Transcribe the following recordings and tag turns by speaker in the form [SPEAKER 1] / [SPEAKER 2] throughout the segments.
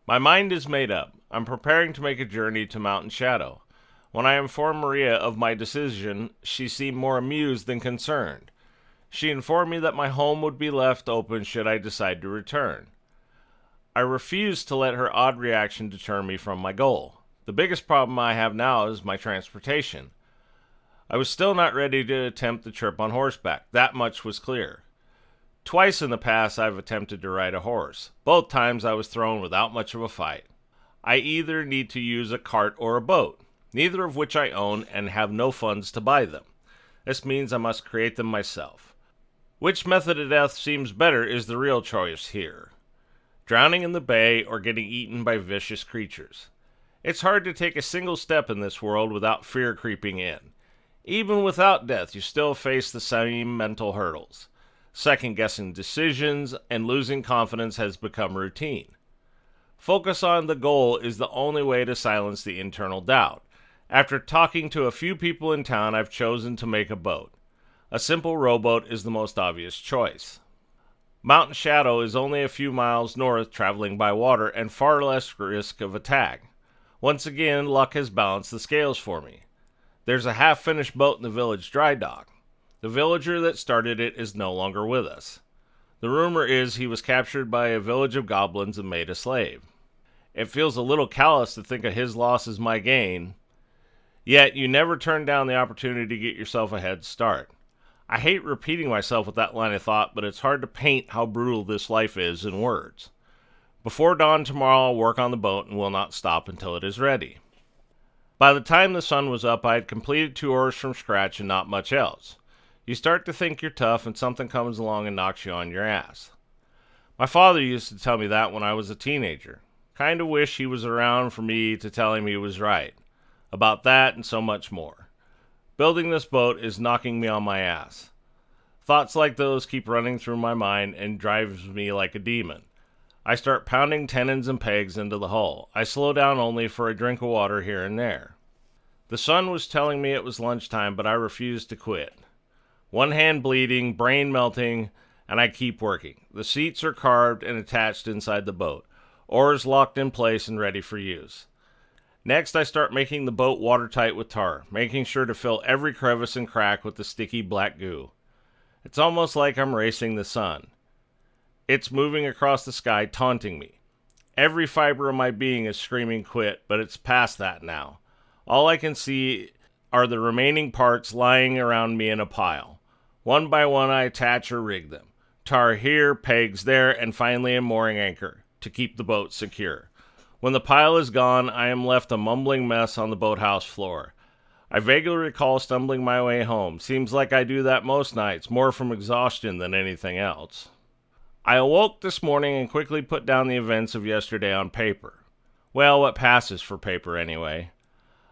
[SPEAKER 1] My mind is made up. I'm preparing to make a journey to Mountain Shadow. When I informed Maria of my decision, she seemed more amused than concerned. She informed me that my home would be left open should I decide to return. I refused to let her odd reaction deter me from my goal. The biggest problem I have now is my transportation. I was still not ready to attempt the trip on horseback. That much was clear. Twice in the past I've attempted to ride a horse. Both times I was thrown without much of a fight. I either need to use a cart or a boat, neither of which I own and have no funds to buy them. This means I must create them myself. Which method of death seems better is the real choice here. Drowning in the bay or getting eaten by vicious creatures. It's hard to take a single step in this world without fear creeping in. Even without death, you still face the same mental hurdles. Second-guessing decisions and losing confidence has become routine. Focus on the goal is the only way to silence the internal doubt. After talking to a few people in town, I've chosen to make a boat. A simple rowboat is the most obvious choice. Mountain Shadow is only a few miles north, traveling by water, and far less risk of attack. Once again, luck has balanced the scales for me. There's a half-finished boat in the village dry dock. The villager that started it is no longer with us. The rumor is he was captured by a village of goblins and made a slave. It feels a little callous to think of his loss as my gain, yet you never turn down the opportunity to get yourself a head start. I hate repeating myself with that line of thought, but it's hard to paint how brutal this life is in words. Before dawn tomorrow, I'll work on the boat and will not stop until it is ready. By the time the sun was up, I had completed 2 oars from scratch and not much else. You start to think you're tough and something comes along and knocks you on your ass. My father used to tell me that when I was a teenager. Kinda wish he was around for me to tell him he was right. About that and so much more. Building this boat is knocking me on my ass. Thoughts like those keep running through my mind and drives me like a demon. I start pounding tenons and pegs into the hull. I slow down only for a drink of water here and there. The sun was telling me it was lunchtime, but I refused to quit. One hand bleeding, brain melting, and I keep working. The seats are carved and attached inside the boat. Oars locked in place and ready for use. Next, I start making the boat watertight with tar, making sure to fill every crevice and crack with the sticky black goo. It's almost like I'm racing the sun. It's moving across the sky, taunting me. Every fiber of my being is screaming quit, but it's past that now. All I can see are the remaining parts lying around me in a pile. One by one, I attach or rig them. Tar here, pegs there, and finally a mooring anchor to keep the boat secure. When the pile is gone, I am left a mumbling mess on the boathouse floor. I vaguely recall stumbling my way home. Seems like I do that most nights, more from exhaustion than anything else. I awoke this morning and quickly put down the events of yesterday on paper. Well, what passes for paper anyway.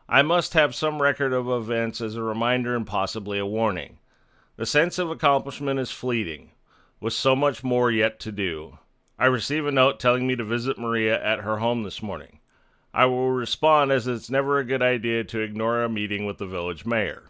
[SPEAKER 1] I must have some record of events as a reminder and possibly a warning. The sense of accomplishment is fleeting, with so much more yet to do. I receive a note telling me to visit Maria at her home this morning. I will respond as it's never a good idea to ignore a meeting with the village mayor.